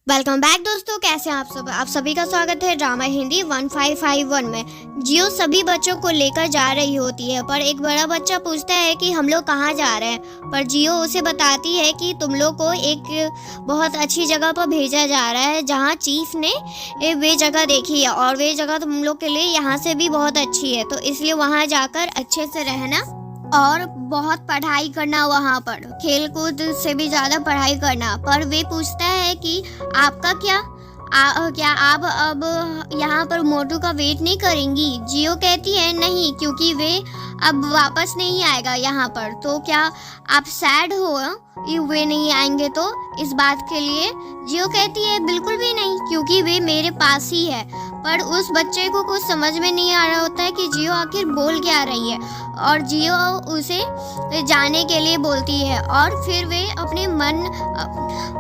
Welcome back दोस्तों, कैसे हैं आप सभी का स्वागत है ड्रामा हिंदी 1551 में। जियो सभी बच्चों को लेकर जा रही होती है, पर एक बड़ा बच्चा पूछता है कि हम लोग कहाँ जा रहे हैं। पर जियो उसे बताती है कि तुम लोग को एक बहुत अच्छी जगह पर भेजा जा रहा है, जहाँ चीफ ने वे जगह देखी है और वे जगह तुम लोग के लिए यहाँ से भी बहुत अच्छी है, तो इसलिए वहाँ जाकर अच्छे से रहना और बहुत पढ़ाई करना, वहाँ पर खेल कूद से भी ज़्यादा पढ़ाई करना। पर वे पूछता है कि आपका क्या क्या आप अब यहाँ पर मोटू का वेट नहीं करेंगी। जियो कहती है नहीं, क्योंकि वे अब वापस नहीं आएगा यहाँ पर। तो क्या आप सैड हो वे नहीं आएंगे तो इस बात के लिए? जियो कहती है बिल्कुल भी नहीं, क्योंकि वे मेरे पास ही है। पर उस बच्चे को कुछ समझ में नहीं आ रहा होता है कि जियो आखिर बोल क्या रही है, और जियो उसे जाने के लिए बोलती है। और फिर वे अपने मन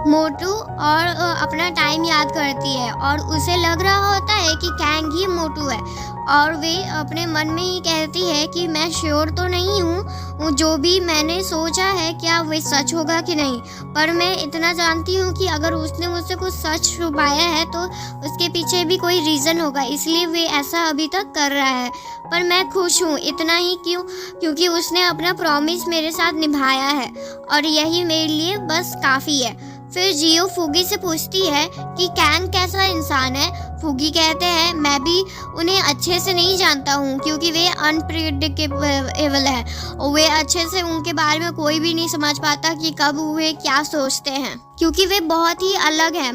मोटू और अपना टाइम याद करती है, और उसे लग रहा होता है कि कैंग ही मोटू है। और वे अपने मन में ही कहती है कि मैं श्योर तो नहीं हूँ, जो भी मैंने सोचा है क्या वे सच होगा कि नहीं, पर मैं इतना जानती हूँ कि अगर उसने मुझसे कुछ सच छुपाया है तो उसके पीछे भी कोई रीज़न होगा, इसलिए वे ऐसा अभी तक कर रहा है। पर मैं खुश हूँ, इतना ही क्यों, क्योंकि उसने अपना प्रॉमिस मेरे साथ निभाया है, और यही मेरे लिए बस काफ़ी है। फिर जियो फूगी से पूछती है कि कैंग कैसा इंसान है। फूगी कहते हैं मैं भी उन्हें अच्छे से नहीं जानता हूँ, क्योंकि वे अनप्रिडिक्टेबल है। वे अच्छे से उनके बारे में कोई भी नहीं समझ पाता कि कब वे क्या सोचते हैं, क्योंकि वे बहुत ही अलग हैं।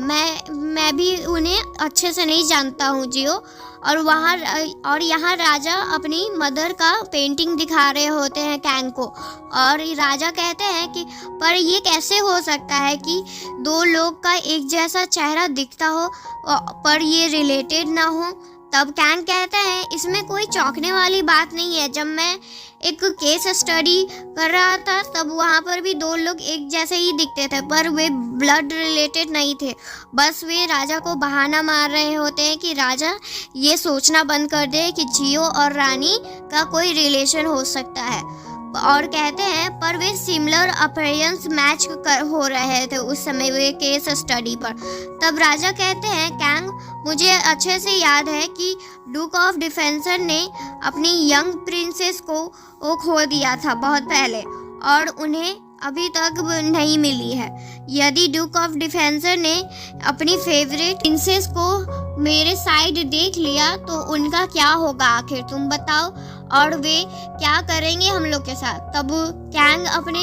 मैं भी उन्हें अच्छे से नहीं जानता हूँ जियो। और यहाँ राजा अपनी मदर का पेंटिंग दिखा रहे होते हैं कैंग को, और राजा कहते हैं कि पर ये कैसे हो सकता है कि दो लोग का एक जैसा चेहरा दिखता हो पर ये रिलेटेड ना हो। तब कैंग कहते हैं इसमें कोई चौंकने वाली बात नहीं है। जब मैं एक केस स्टडी कर रहा था तब वहाँ पर भी दो लोग एक जैसे ही दिखते थे, पर वे ब्लड रिलेटेड नहीं थे। बस वे राजा को बहाना मार रहे होते हैं कि राजा ये सोचना बंद कर दे कि जियो और रानी का कोई रिलेशन हो सकता है। और कहते हैं पर वे सिमिलर अपीयरेंस मैच हो रहे थे उस समय वे केस स्टडी पर। तब राजा कहते हैं कैंग मुझे अच्छे से याद है कि डूक ऑफ डिफेंसर ने अपनी यंग प्रिंसेस को खो दिया था बहुत पहले, और उन्हें अभी तक नहीं मिली है। यदि डूक ऑफ डिफेंसर ने अपनी फेवरेट प्रिंसेस को मेरे साइड देख लिया तो उनका क्या होगा आखिर, तुम बताओ, और वे क्या करेंगे हम लोग के साथ। तब कैंग अपने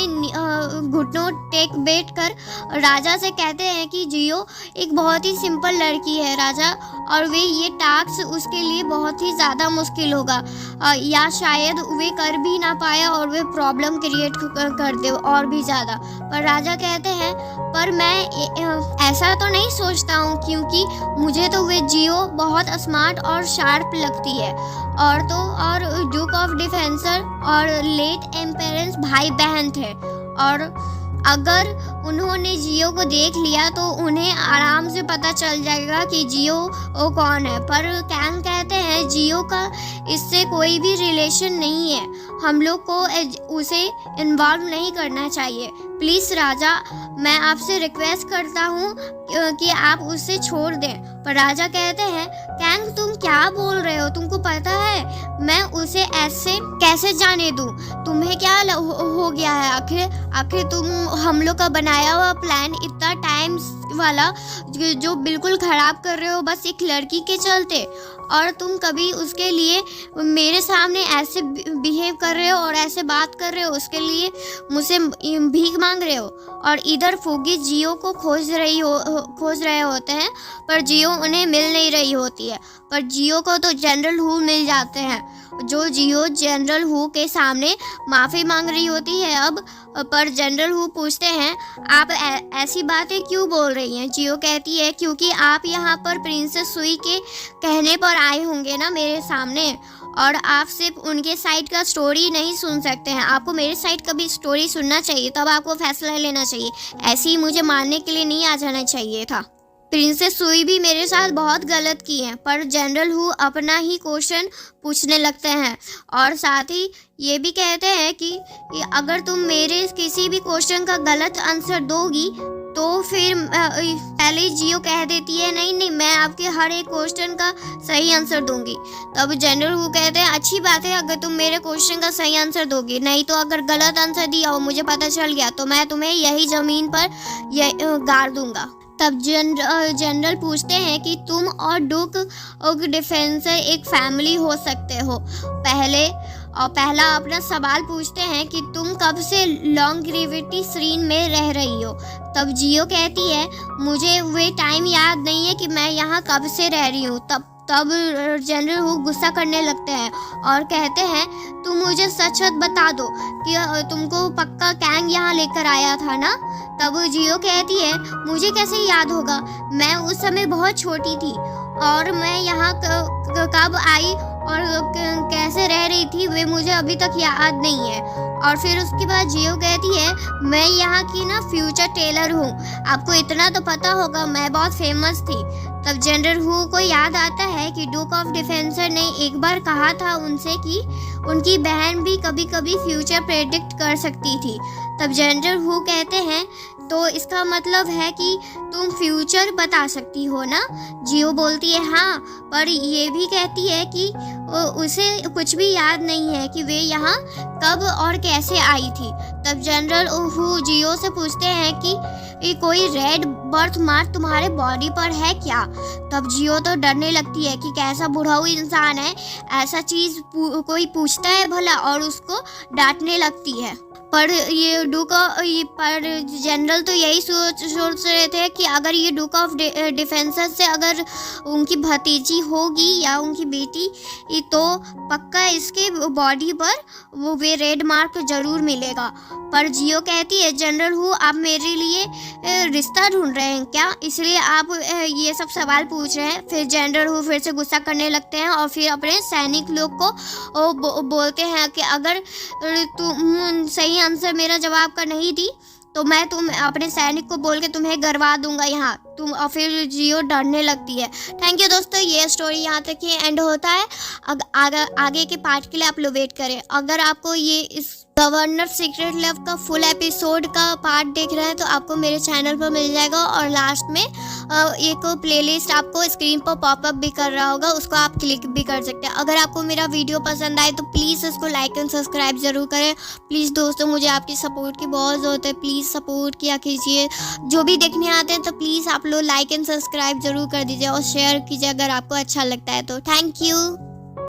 घुटनों टेक बैठ कर राजा से कहते हैं कि जियो एक बहुत ही सिंपल लड़की है राजा, और वे ये टास्क उसके लिए बहुत ही ज़्यादा मुश्किल होगा, या शायद वे कर भी ना पाए और वे प्रॉब्लम क्रिएट कर दे और भी ज़्यादा। पर राजा कहते हैं पर मैं ऐसा तो नहीं सोचता हूँ, क्योंकि मुझे तो वे जियो बहुत स्मार्ट और शार्प लगती है। और डूक ऑफ डिफेंसर और लेट एम्पेरेंस भाई बहन थे, और अगर उन्होंने जियो को देख लिया तो उन्हें आराम से पता चल जाएगा कि जियो वो कौन है। पर कैंग कहते हैं जियो का इससे कोई भी रिलेशन नहीं है, हम लोग को उसे इन्वॉल्व नहीं करना चाहिए। प्लीज़ राजा, मैं आपसे रिक्वेस्ट करता हूँ कि आप उसे छोड़ दें। पर राजा कहते हैं कैंग तुम क्या बोल रहे हो, तुमको पता है मैं उसे ऐसे कैसे जाने दूँ, तुम्हें क्या हो गया है आखिर तुम हम लोग का बनाया हुआ प्लान इतना टाइम वाला जो बिल्कुल ख़राब कर रहे हो बस एक लड़की के चलते, और तुम कभी उसके लिए मेरे सामने ऐसे बिहेव कर रहे हो और ऐसे बात कर रहे हो, उसके लिए मुझसे भीख मांग रहे हो। और इधर फूगी जियो को खोज रहे होते हैं, पर जियो उन्हें मिल नहीं रही होती है। पर जियो को तो जनरल हू मिल जाते हैं, जो जियो जनरल हू के सामने माफ़ी मांग रही होती है अब। पर जनरल हू पूछते हैं आप ऐसी बातें क्यों बोल रही हैं। जियो कहती है क्योंकि आप यहाँ पर प्रिंसेस सुई के कहने पर आए होंगे ना मेरे सामने, और आप सिर्फ उनके साइड का स्टोरी नहीं सुन सकते हैं, आपको मेरे साइड का भी स्टोरी सुनना चाहिए, तब आपको फैसला लेना चाहिए। ऐसे ही मुझे मारने के लिए नहीं आ जाना चाहिए था। प्रिंसेस सुई भी मेरे साथ बहुत गलत की हैं। पर जनरल हू अपना ही क्वेश्चन पूछने लगते हैं, और साथ ही ये भी कहते हैं कि अगर तुम मेरे किसी भी क्वेश्चन का गलत आंसर दोगी तो फिर पहले जियो कह देती है नहीं नहीं मैं आपके हर एक क्वेश्चन का सही आंसर दूंगी। तब जनरल हु कहते हैं अच्छी बात है अगर तुम मेरे क्वेश्चन का सही आंसर दोगी, नहीं तो अगर गलत आंसर दिया और मुझे पता चल गया तो मैं तुम्हें यही ज़मीन पर गाड़ दूंगा। तब जनरल पूछते हैं कि तुम और डुक और डिफेंसर एक फैमिली हो सकते हो। पहला अपना सवाल पूछते हैं कि तुम कब से लॉन्गेविटी श्रीन में रह रही हो। तब जियो कहती है मुझे वे टाइम याद नहीं है कि मैं यहाँ कब से रह रही हूँ। तब जनरल हु गुस्सा करने लगते हैं और कहते हैं तुम मुझे सच सच बता दो कि तुमको पक्का कैंग यहाँ लेकर आया था ना। तब जियो कहती है मुझे कैसे याद होगा, मैं उस समय बहुत छोटी थी और मैं यहाँ कब आई और कैसे रह रही थी वे मुझे अभी तक याद नहीं है। और फिर उसके बाद जियो कहती है मैं यहाँ की ना फ्यूचर टेलर हूँ, आपको इतना तो पता होगा मैं बहुत फेमस थी। तब जनरल हु को याद आता है कि डुक ऑफ डिफेंसर ने एक बार कहा था उनसे कि उनकी बहन भी कभी कभी फ्यूचर प्रेडिक्ट कर सकती थी। तब जनरल हु कहते हैं तो इसका मतलब है कि तुम फ्यूचर बता सकती हो ना। जियो बोलती है हाँ, पर ये भी कहती है कि उसे कुछ भी याद नहीं है कि वे यहाँ कब और कैसे आई थी। तब जनरल हु जियो से पूछते हैं कि कोई रेड बर्थ मार्क तुम्हारे बॉडी पर है क्या। तब जियो तो डरने लगती है कि कैसा बुढ़ाऊ इंसान है, ऐसा चीज़ कोई पूछता है भला, और उसको डांटने लगती है। पर जनरल तो यही सोच रहे थे कि अगर ये डुक ऑफ डिफेंसर से अगर उनकी भतीजी होगी या उनकी बेटी तो पक्का इसके बॉडी पर वो वे रेड मार्क ज़रूर मिलेगा। पर जियो कहती है जनरल हु आप मेरे लिए रिश्ता ढूंढ रहे हैं क्या, इसलिए आप ये सब सवाल पूछ रहे हैं। फिर जनरल हु फिर से गुस्सा करने लगते हैं और फिर अपने सैनिक लोग को बोलते हैं कि अगर तुम सही आंसर मेरा जवाब का नहीं दी तो मैं अपने सैनिक को बोल के तुम्हें गरवा दूंगा यहाँ तुम। और फिर जियो डरने लगती है। थैंक यू दोस्तों, ये स्टोरी यहाँ तक ही एंड होता है। आगे के पार्ट के लिए आप लोग वेट करें। अगर आपको ये इस गवर्नर सीक्रेट लव का फुल एपिसोड का पार्ट देख रहे हैं तो आपको मेरे चैनल पर मिल जाएगा और लास्ट में एक प्लेलिस्ट आपको स्क्रीन पर पॉपअप भी कर रहा होगा, उसको आप क्लिक भी कर सकते हैं। अगर आपको मेरा वीडियो पसंद आए तो प्लीज़ इसको लाइक एंड सब्सक्राइब ज़रूर करें। प्लीज़ दोस्तों, मुझे आपकी सपोर्ट की बहुत ज़रूरत है, प्लीज़ सपोर्ट किया कीजिए। जो भी देखने आते हैं तो प्लीज़ आप लोग लाइक एंड सब्सक्राइब ज़रूर कर दीजिए और शेयर कीजिए अगर आपको अच्छा लगता है तो। Thank you.